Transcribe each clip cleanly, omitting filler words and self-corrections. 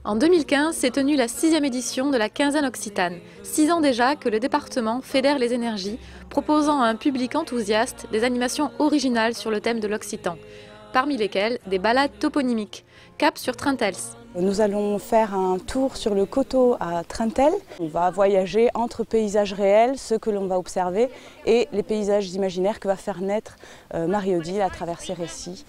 En 2015, s'est tenue la 6e édition de la Quinzaine Occitane. 6 ans déjà que le département fédère les énergies, proposant à un public enthousiaste des animations originales sur le thème de l'occitan, parmi lesquelles des balades toponymiques. Cap sur Trintels. Nous allons faire un tour sur le coteau à Trintels. On va voyager entre paysages réels, ceux que l'on va observer, et les paysages imaginaires que va faire naître Marie-Odile à travers ses récits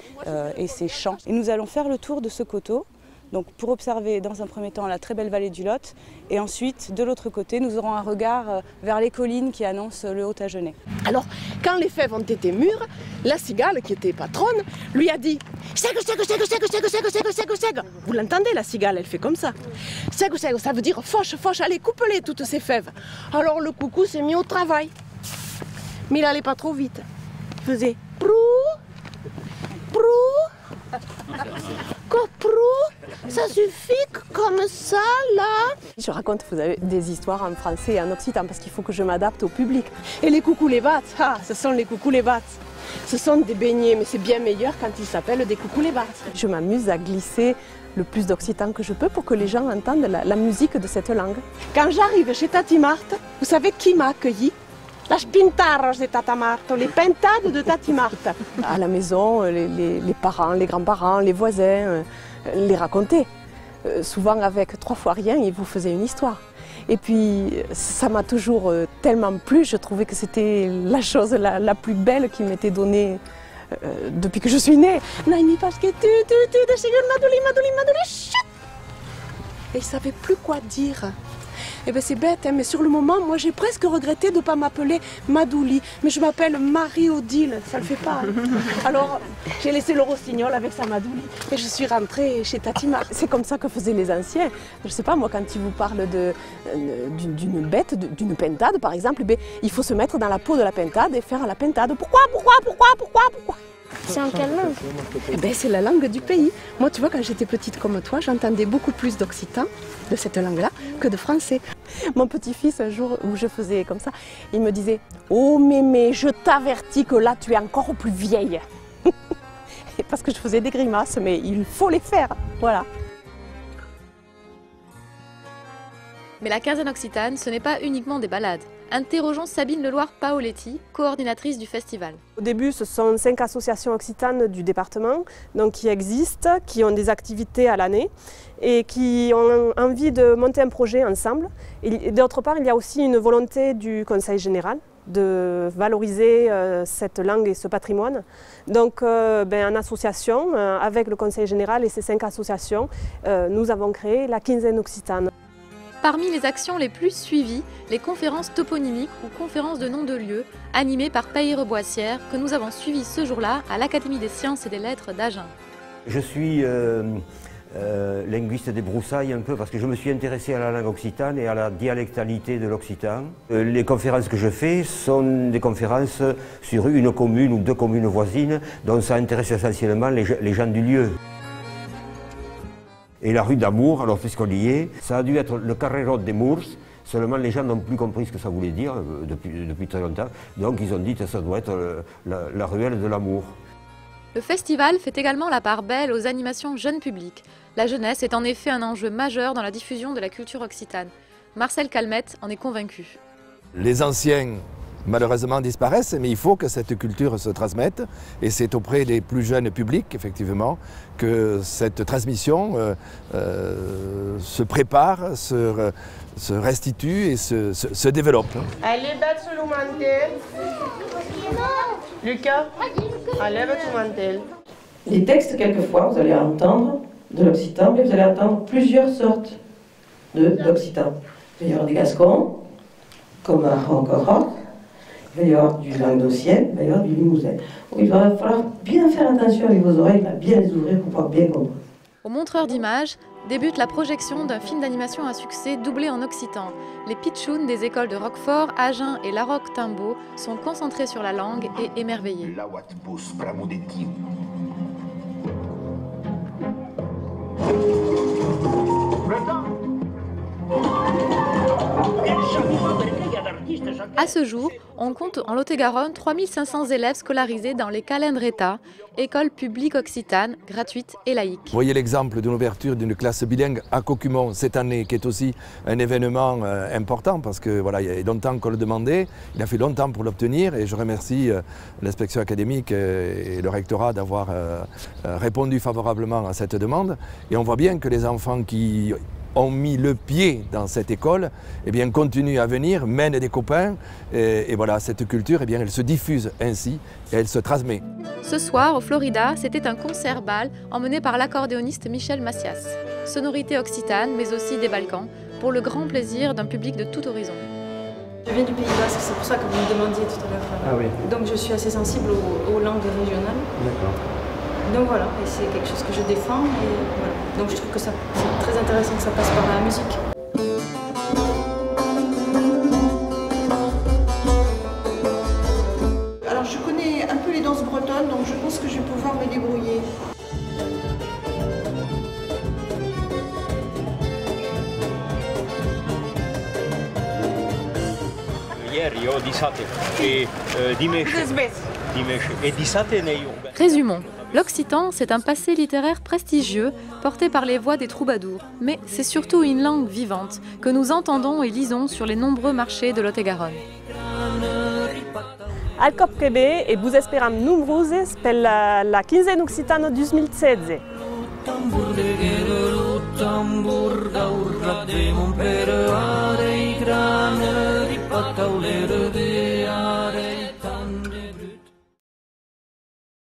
et ses chants. Et nous allons faire le tour de ce coteau. Donc pour observer dans un premier temps la très belle vallée du Lot et ensuite de l'autre côté nous aurons un regard vers les collines qui annoncent le Haut-Agenais. Alors quand les fèves ont été mûres, la cigale qui était patronne lui a dit « Seg, seg, seg, seg, seg, seg, seg, seg, seg ». Vous l'entendez, la cigale, elle fait comme ça. « Seg, seg », ça veut dire « Fauche, fauche, allez, coupe-les toutes ces fèves ». Alors le coucou s'est mis au travail. Mais il n'allait pas trop vite. Il faisait « Prou, prou, coprou ». Ça suffit comme ça, là. Je raconte des histoires en français et en occitan parce qu'il faut que je m'adapte au public. Et les coucous les battes, ce sont les coucous les battes. Ce sont des beignets, mais c'est bien meilleur quand ils s'appellent des coucous les battes. Je m'amuse à glisser le plus d'occitan que je peux pour que les gens entendent la musique de cette langue. Quand j'arrive chez Tati Marthe, vous savez qui m'a accueilli? La spintarros de Tata Marthe, les pintades de Tati Marthe. À la maison, les parents, les grands-parents, les voisins, les racontaient. Souvent avec 3 fois rien, ils vous faisaient une histoire. Et puis ça m'a toujours tellement plu, je trouvais que c'était la chose la plus belle qui m'était donnée depuis que je suis née. Naimi parce que tu de Sigur Maduli, chut. Et ils ne savaient plus quoi dire. Eh bien c'est bête, hein, mais sur le moment, moi j'ai presque regretté de ne pas m'appeler Madouli, mais je m'appelle Marie-Odile, ça le fait pas. Alors j'ai laissé le rossignol avec sa Madouli et je suis rentrée chez Tati Marthe. C'est comme ça que faisaient les anciens. Je sais pas, moi quand ils vous parlent d'une bête, d'une pintade par exemple, eh bien, il faut se mettre dans la peau de la pintade et faire la pintade. Pourquoi? C'est en quelle langue? Eh ben, c'est la langue du pays. Moi, tu vois, quand j'étais petite comme toi, j'entendais beaucoup plus d'occitan, de cette langue-là, que de français. Mon petit-fils, un jour où je faisais comme ça, il me disait « Oh mémé, je t'avertis que là, tu es encore plus vieille !» Parce que je faisais des grimaces, mais il faut les faire, voilà. Mais la Quinzaine Occitane, ce n'est pas uniquement des balades. Interrogeons Sabine Leloir-Paoletti, coordinatrice du festival. Au début, ce sont 5 associations occitanes du département donc qui existent, qui ont des activités à l'année et qui ont envie de monter un projet ensemble. Et d'autre part, il y a aussi une volonté du Conseil général de valoriser cette langue et ce patrimoine. Donc en association, avec le Conseil général et ces 5 associations, nous avons créé la Quinzaine Occitane. Parmi les actions les plus suivies, les conférences toponymiques ou conférences de noms de lieux, animées par Paye-Reboissière, que nous avons suivies ce jour-là à l'Académie des sciences et des lettres d'Agen. Je suis linguiste des broussailles un peu parce que je me suis intéressé à la langue occitane et à la dialectalité de l'occitan. Les conférences que je fais sont des conférences sur une commune ou 2 communes voisines dont ça intéresse essentiellement les gens du lieu. Et la rue d'Amour, alors puisqu'on y est, ça a dû être le Carreró des Mours, seulement les gens n'ont plus compris ce que ça voulait dire depuis très longtemps, donc ils ont dit que ça doit être la ruelle de l'amour. Le festival fait également la part belle aux animations jeunes publics. La jeunesse est en effet un enjeu majeur dans la diffusion de la culture occitane. Marcel Calmette en est convaincu. Les anciens malheureusement disparaissent, mais il faut que cette culture se transmette et c'est auprès des plus jeunes publics, effectivement, que cette transmission se prépare, se restitue et se développe. Allez, battre le mantel. Lucas, allez, battre le mantel. Les textes, quelquefois, vous allez entendre de l'occitan, mais vous allez entendre plusieurs sortes d'occitan. Il va y avoir des gascons, comme à Roncorroc. Il va y avoir du languedocien, il va y avoir du limousin. Il va falloir bien faire attention avec vos oreilles, bien les ouvrir pour pouvoir bien comprendre. Au montreur d'images débute la projection d'un film d'animation à succès doublé en occitan. Les pitchouns des écoles de Roquefort, Agen et Larocque-Timbaud sont concentrés sur la langue et émerveillés. À ce jour, on compte en Lot-et-Garonne 3500 élèves scolarisés dans les Calendreta, école publique occitane, gratuite et laïque. Vous voyez l'exemple de l'ouverture d'une classe bilingue à Cocumont cette année, qui est aussi un événement important parce que voilà, il y a longtemps qu'on le demandait, il a fait longtemps pour l'obtenir et je remercie l'inspection académique et le rectorat d'avoir répondu favorablement à cette demande. Et on voit bien que les enfants qui ont mis le pied dans cette école, eh bien, continuent à venir, mènent des copains, et voilà, cette culture, eh bien, elle se diffuse ainsi et elle se transmet. Ce soir, au Florida, c'était un concert-bal emmené par l'accordéoniste Michel Macias. Sonorité occitane, mais aussi des Balkans, pour le grand plaisir d'un public de tout horizon. Je viens du Pays Basque, c'est pour ça que vous me demandiez tout à l'heure. Ah oui. Donc je suis assez sensible aux langues régionales. D'accord. Donc voilà, et c'est quelque chose que je défends. Et voilà. Donc je trouve que c'est très intéressant que ça passe par la musique. Alors je connais un peu les danses bretonnes, donc je pense que je vais pouvoir me débrouiller. Résumons. L'occitan, c'est un passé littéraire prestigieux porté par les voix des troubadours, mais c'est surtout une langue vivante que nous entendons et lisons sur les nombreux marchés de Lot-et-Garonne. Al Copquebe e vos esperam nombroses per la quinzena occitana 2016. Tambur de guerrero, tambur gaurra de Montpere, are i grane, ripataulere de are.